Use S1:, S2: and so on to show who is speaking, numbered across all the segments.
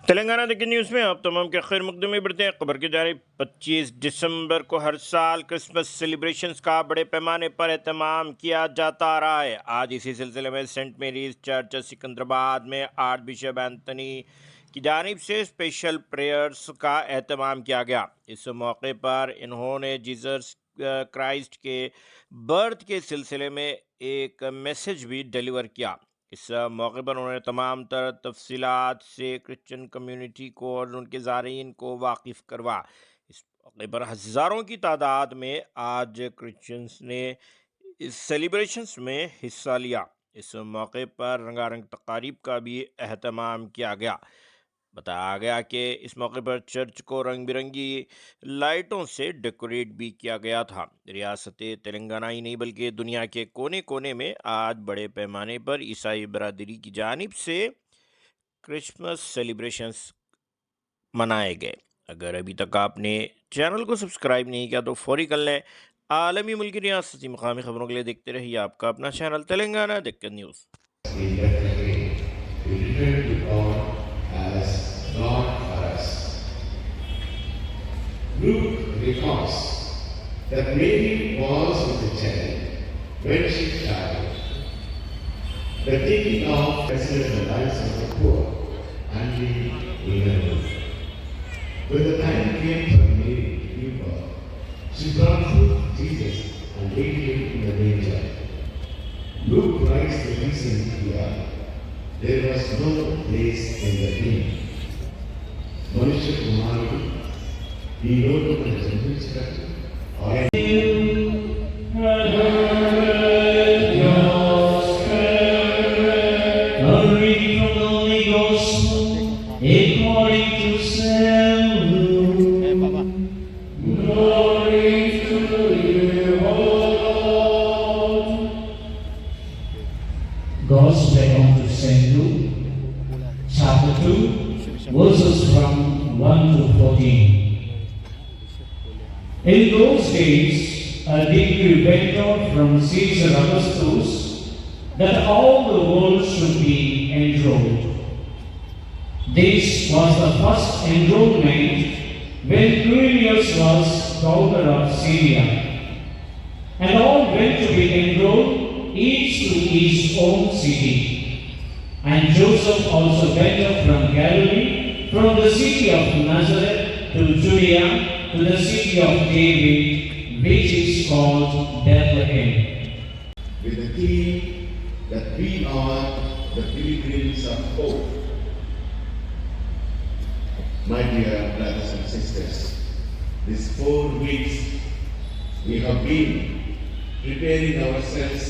S1: तेलंगाना देखिए न्यूज़ में आप तमाम के खैर मकदम में बढ़ते हैं। खबर की जानिब 25 दिसंबर को हर साल क्रिसमस सेलिब्रेशंस का बड़े पैमाने पर एहतमाम किया जाता आ रहा है। आज इसी सिलसिले में सेंट मेरीज चर्च सिकंदराबाद में आर्च बिशप एंथनी की जानिब से स्पेशल प्रेयर्स का एहतमाम किया गया। इस मौके पर इन्होंने जीसस क्राइस्ट के बर्थ के सिलसिले में एक मैसेज भी डिलीवर किया। इस मौके पर उन्होंने तमाम तर तफसीलात से क्रिश्चियन कम्युनिटी को और उनके ज़ारीन को वाकिफ़ करवा। इस मौके पर हज़ारों की तादाद में आज क्रिश्चियंस ने इस सेलिब्रेशंस में हिस्सा लिया। इस मौके पर रंगारंग तकारीब का भी अहतमाम किया गया। बताया गया कि इस मौके पर चर्च को रंग बिरंगी लाइटों से डेकोरेट भी किया गया था। रियासत तेलंगाना ही नहीं बल्कि दुनिया के कोने कोने में आज बड़े पैमाने पर ईसाई बरादरी की जानिब से क्रिसमस सेलिब्रेशंस मनाए गए। अगर अभी तक आपने चैनल को सब्सक्राइब नहीं किया तो फौरी कर लें। आलमी मुल्की रियासती मकामी खबरों के लिए देखते रहिए आपका अपना चैनल तेलंगाना दिक्कत news.
S2: God for us. Luke records that Mary was with the child when she died. The taking of considered the lives of the poor and the vulnerable. When the time came for Mary to give birth, she brought forth Jesus and laid him in the manger. Luke writes the reason here: there was no place in the inn. मनुष्य कुमारुడు ఈ లోకమున జన్మించినట్టు ఆయన
S3: Gospel unto St. Luke, chapter 2, verses from 1 to 14. In those days, a decree went out from Caesar Augustus that all the world should be enrolled. This was the first enrollment when Quirinius was governor of Syria. And all went to be enrolled, each to his own city. And Joseph also went up from Galilee, from the city of Nazareth to Judea, to the city of David, which is called Bethlehem.
S2: with the theme that we are the pilgrims of hope. My dear brothers and sisters, these 4 weeks we have been preparing ourselves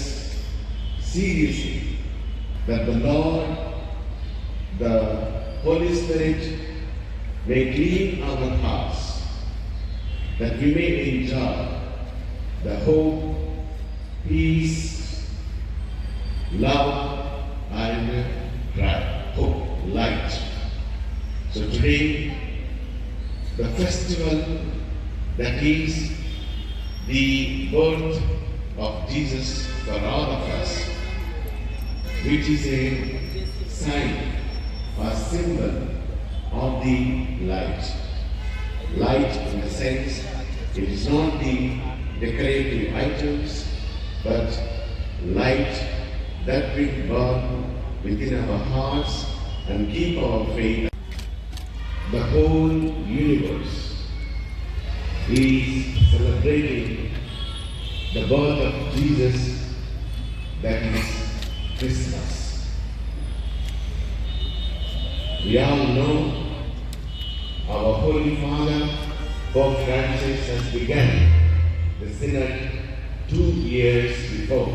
S2: seriously that the Lord, the Holy Spirit may clean our hearts, that we may enjoy the hope, peace, love, and hope, light. So today, the festival that is the birth of Jesus for all of us, which is a sign or symbol of the light. Light in the sense, it is not the decorative items, but light that will burn within our hearts and keep our faith. The whole universe is celebrating the birth of Jesus, that is Christmas. We all know our Holy Father, Pope Francis, has begun the Synod 2 years before.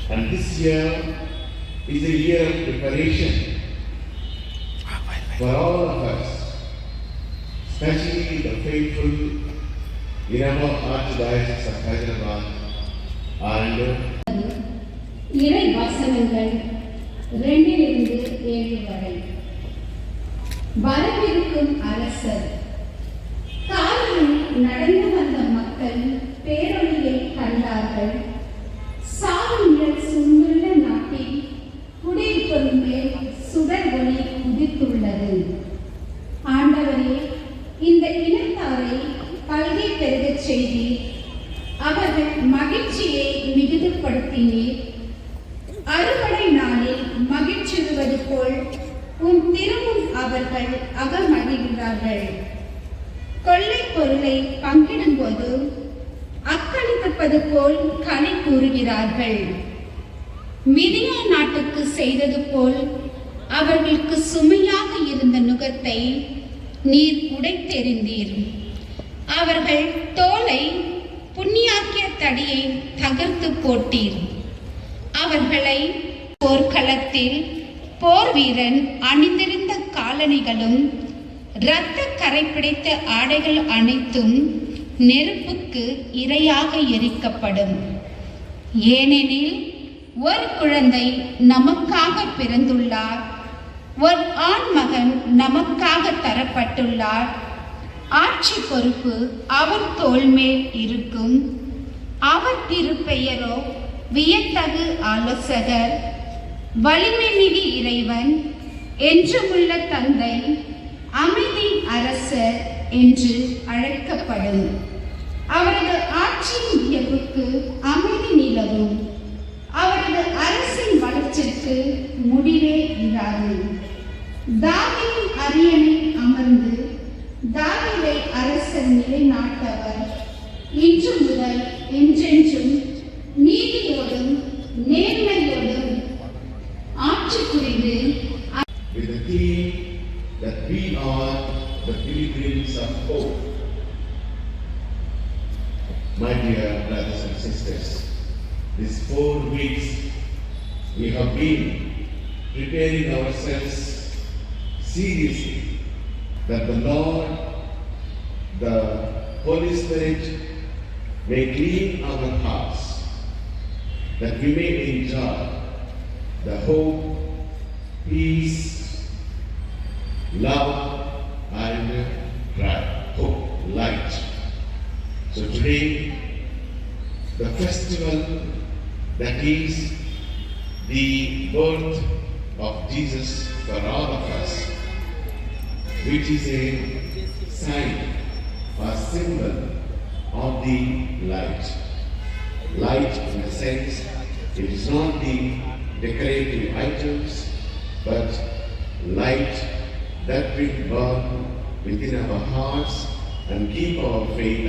S2: And this year is a year of preparation for all of us, especially the faithful in our Archdiocese of Hyderabad and
S4: இறை வசனங்கள் 2-7 வரை. வரவிருக்கும் அரசர். காலையில் நடந்து வந்த மக்கள் பேரொளியை கண்டார்கள். சாவு நிழல் சூழ்ந்துள்ள நாட்டில் குடியிருப்போரின் மேல் சுடர் ஒளி உதித்து மகிழ்ச்சியை மிகுதிப்படுத்தினீர். அறுவடை நாளில் மகிழ்ச்சிடுவது போல் உன் திருமுன் அவர்கள் அகமகிழ்கிறார்கள். கொள்ளை பொருளை பங்கிடும்போது அக்களிப்பது போல் களி கூறுகிறார்கள். மிதியா நாட்டுக்கு செய்தது போல் அவர்களுக்கு சுமையாக இருந்த நுகத்தை நீர் உடைத்தெறிந்தீர். அவர்கள் தோலை புண்ணியாக்கிய தடியை தகர்த்து போட்டீர். அவர்களை போர்க்களத்தில் போர் வீரன் அணிந்திருந்த காலணிகளும் இரத்த கரை பிடித்த ஆடைகள் அனைத்தும் நெருப்புக்கு இரையாக எரிக்கப்படும். ஏனெனில் ஒரு குழந்தை நமக்காக பிறந்துள்ளார், ஒரு ஆண் மகன் நமக்காக தரப்பட்டுள்ளார். ஆட்சி பொறுப்பு அவர் தோள் மேல் இருக்கும். அவர் திருப்பெயரோ வியத்தகு ஆலோசகர், வலிமை மிகு இறைவன், என்றுமுள்ள தந்தை, அமைதி அரசர் என்று அழைக்கப்படும். அவரது ஆட்சியின் உயர்வுக்கு அமைதி நிலவும். அவரது அரசின் வளர்ச்சிக்கு முடிவே இராது. தாவீதின் அரியணை அமர்ந்து தாவீதை அரசர் நிலைநாட்டவர். இன்று முதல் என்றென்றும் நீதியோடும் நேர்மையோடும் ஆட்சி புரிந்து
S2: with the theme that we are the pilgrims of hope. My dear brothers and sisters, these 4 weeks we have been preparing ourselves seriously that the Lord, the Holy Spirit may clean our hearts, that we may enjoy the hope, peace, love and hope, light. So today, the festival that is the birth of Jesus for all of us, which is a sign or symbol of the light. Light in the sense, it is not the decorative items, but light that will burn within our hearts and keep our faith.